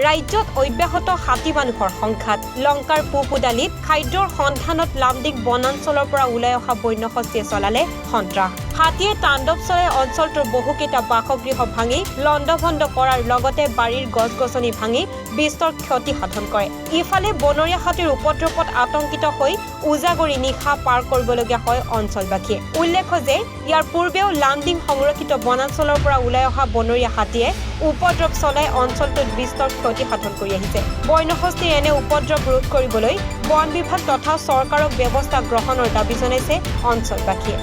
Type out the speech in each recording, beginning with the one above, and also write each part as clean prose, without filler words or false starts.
ৰাজ্যত অব্যাহত হাতী মানুহৰ সংঘাত লংকাৰ পুপুদালিত খাদ্যৰ সন্ধানত লামডিং বনাঞ্চলৰ পৰা ওলাই অহা বন্যহস্তীয়ে চলালে সন্ত্ৰাস হাতীয়ে তাণ্ডৱ চলাই অঞ্চলটোৰ বহুকেইটা বাসগৃহ ভাঙি লণ্ডভণ্ড কৰাৰ লগতে বাৰীৰ গছ-গছনি ভাঙি বিস্তৰ ক্ষতি সাধন কৰে ইফালে বনৰীয়া হাতীৰ উপদ্ৰৱত আতংকিত হৈ উজাগৰি নিশা পাৰ কৰিবলগীয়া হয় অঞ্চলবাসীয়ে উল্লেখ্য যে ইয়াৰ পূৰ্বেও লামডিং সংৰক্ষিত বনাঞ্চলৰ পৰা ওলাই অহা বনৰীয়া হাতীয়ে উপদ্ৰৱ চলাই অঞ্চলটোত বিস্তৰ ক্ষতি সাধন কৰি আহিছে বন্যহস্তীৰ এনে উপদ্ৰৱ ৰোধ কৰিবলৈ বন বিভাগ তথা চৰকাৰক ব্যৱস্থা গ্ৰহণৰ দাবী জনাইছে অঞ্চলবাসীয়ে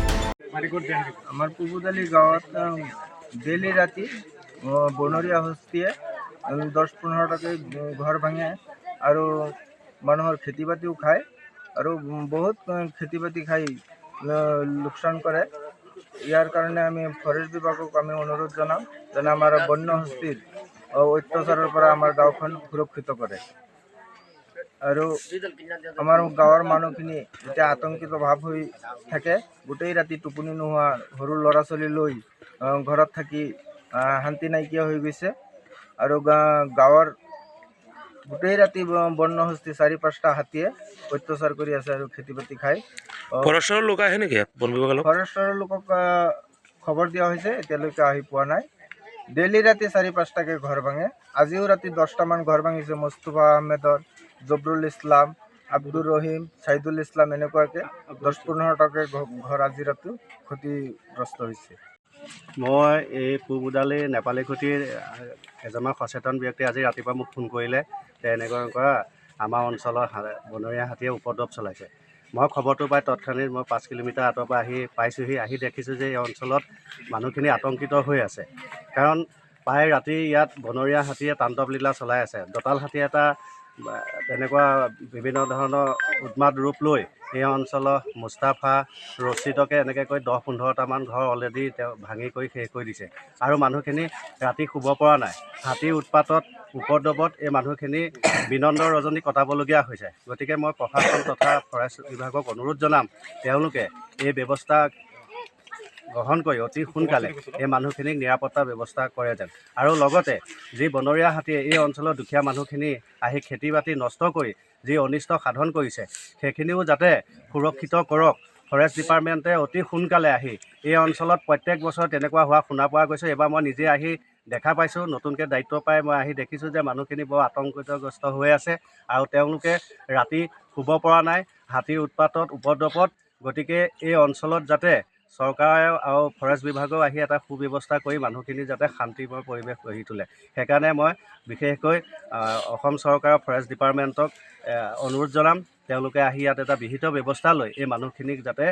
আমাৰ পুপুদালি গাঁৱত ডেইলি ৰাতি বনৰীয়া হস্তীয়ে 10-15টাকৈ ঘৰ ভাঙে আৰু মানুহৰ খেতি বাতিও খায় আৰু বহুত খেতি বাতি খাই লোকচান কৰে ইয়াৰ কাৰণে আমি ফৰেষ্ট বিভাগক আমি অনুৰোধ জনাম যেন আমাৰ বন্য হস্তীৰ অত্যাচাৰৰ পৰা আমাৰ গাঁওখন সুৰক্ষিত কৰে আৰু আমাৰ গাঁৱৰ মানুহখিনি যেতিয়া আতংকিত ভাৱ হৈ থাকে গোটেই ৰাতি টোপনি নোহোৱা সৰু ল'ৰা ছোৱালী লৈ ঘৰত থাকি শান্তি নাইকিয়া হৈ গৈছে আৰু গাঁৱৰ গোটেই ৰাতি বন্য হস্তি 4-5টা হাতীয়ে অত্যাচাৰ কৰি আছে আৰু খেতি বাতি খায় ফৰেষ্টৰ লোক আহে নেকি বন বিভাগৰ ফৰেষ্টৰ লোকক খবৰ দিয়া হৈছে এতিয়ালৈকে আহি পোৱা নাই ডেইলি ৰাতি 4-5টাকৈ ঘৰ ভাঙে আজিও ৰাতি 10টামান ঘৰ ভাঙিছে মুস্তফা আহমেদৰ জবৰুল ইছলাম আব্দুৰ ৰহিম সাইদুল ইসলাম এনেকুৱাকৈ 10-15টাকৈ ঘৰ আজি ৰাতি ক্ষতিগ্ৰস্ত হৈছে মই এই পুপুদালি নেপালী খুঁটিৰ এজন সচেতন ব্যক্তি আজি ৰাতিপুৱা মোক ফোন কৰিলে যে এনেকুৱা আমাৰ অঞ্চলৰ বনৰীয়া হাতীয়ে উপদ্ৰৱ চলাইছে মই খবৰটো পাই তৎক্ষণাৎ মই 5 কিলোমিটাৰ আঁতৰৰ পৰা পাইছোঁহি আহি দেখিছোঁ যে এই অঞ্চলত মানুহখিনি আতংকিত হৈ আছে কাৰণ প্ৰায় ৰাতি ইয়াত বনৰীয়া হাতীয়ে তাণ্ডৱ লীলা চলাই আছে দঁতাল হাতী এটা তেনেকুৱা বিভিন্ন ধৰণৰ উন্মাদ ৰূপ লৈ এই অঞ্চলৰ মুস্তাফা ৰচিদকে এনেকৈ কৈ 10-15টামান ঘৰ অলৰেডি তেওঁ ভাঙি কৰি শেষ কৰি দিছে আৰু মানুহখিনি ৰাতি শুব পৰা নাই হাতীৰ উৎপাতত উপদ্ৰৱত এই মানুহখিনি বিনন্দ ৰজনী কটাবলগীয়া হৈছে গতিকে মই প্ৰশাসন তথা ফৰেষ্ট বিভাগক অনুৰোধ জনাম তেওঁলোকে এই ব্যৱস্থা গ্ৰহণ কৰি অতি সোনকালে এই মানুহখিনিক নিৰাপত্তা ব্যৱস্থা কৰে যেন আৰু লগতে যি বনৰীয়া হাতীয়ে এই অঞ্চলৰ দুখীয়া মানুহখিনি আহি খেতি বাতি নষ্ট কৰি যি অনিষ্ট সাধন কৰিছে সেইখিনিও যাতে সুৰক্ষিত কৰক ফৰেষ্ট ডিপাৰ্টমেণ্টে অতি সোনকালে আহি এই অঞ্চলত প্ৰত্যেক বছৰ তেনেকুৱা হোৱা শুনা পোৱা গৈছে এবাৰ মই নিজে আহি দেখা পাইছোঁ নতুনকৈ দায়িত্ব পাই মই আহি দেখিছোঁ যে মানুহখিনি বৰ আতংকিতগ্ৰস্ত হৈ আছে আৰু তেওঁলোকে ৰাতি শুব পৰা নাই হাতীৰ উৎপাতত উপদ্ৰৱত গতিকে এই অঞ্চলত যাতে চৰকাৰে আৰু ফৰেষ্ট বিভাগেও আহি এটা সুব্যৱস্থা কৰি মানুহখিনি যাতে শান্তিময় পৰিৱেশ গঢ়ি তোলে সেইকাৰণে মই বিশেষকৈ অসম চৰকাৰৰ ফৰেষ্ট ডিপাৰ্টমেণ্টক অনুৰোধ জনাম তেওঁলোকে আহি ইয়াত এটা বিহিত ব্যৱস্থা লৈ এই মানুহখিনিক যাতে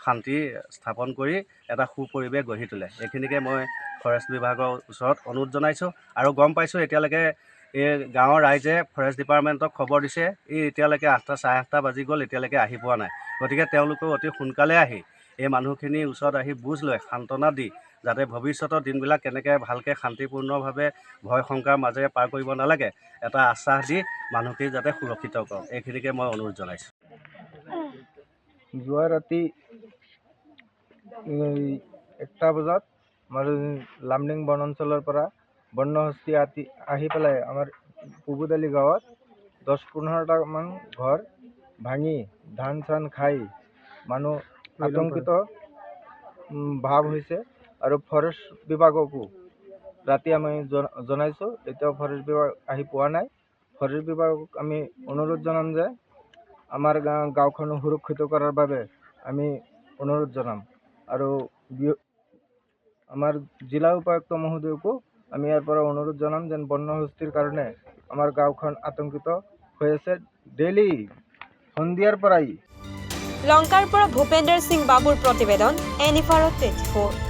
শান্তি স্থাপন কৰি এটা সুপৰিৱেশ গঢ়ি তোলে এইখিনিকে মই ফৰেষ্ট বিভাগৰ ওচৰত অনুৰোধ জনাইছোঁ আৰু গম পাইছোঁ এতিয়ালৈকে এই গাঁৱৰ ৰাইজে ফৰেষ্ট ডিপাৰ্টমেণ্টক খবৰ দিছে এতিয়ালৈকে 8টা 8:30 বাজি গ'ল এতিয়ালৈকে আহি পোৱা নাই গতিকে তেওঁলোকেও অতি সোনকালে আহি এই মানুহখিনিৰ ওচৰত আহি বুজ লৈ সান্তনা দি যাতে ভৱিষ্যতৰ দিনবিলাক কেনেকৈ ভালকৈ শান্তিপূৰ্ণভাৱে ভয় শংকাৰ মাজেৰে পাৰ কৰিব নালাগে এটা আশ্বাস দি মানুহখিনি যাতে সুৰক্ষিত কৰক এইখিনিকে মই অনুৰোধ জনাইছোঁ যোৱা ৰাতি 1টা বজাত আমাৰ লামডিং বনাঞ্চলৰ পৰা বন্য হস্তি আহি পেলাই আমাৰ পুপুদালি গাঁৱত 10-15টামান ঘৰ ভাঙি ধান চান খাই মানুহ আতংকিত ভাৱ হৈছে আৰু ফৰেষ্ট বিভাগকো ৰাতি আমি জনাইছোঁ এতিয়াও ফৰেষ্ট বিভাগ আহি পোৱা নাই ফৰেষ্ট বিভাগক আমি অনুৰোধ জনাম যে আমাৰ গাঁওখন সুৰক্ষিত কৰাৰ বাবে আমি অনুৰোধ জনাম আৰু আমাৰ জিলা উপায়ুক্ত মহোদয়কো আমি ইয়াৰ পৰা অনুৰোধ জনাম যেন বন্য হস্তীৰ কাৰণে আমাৰ গাঁওখন আতংকিত হৈ আছে ডেইলি সন্ধিয়াৰ পৰাই লংকাৰ পৰা ভূপেন্দ্ৰ সিং বাবুৰ প্ৰতিবেদন NFR 24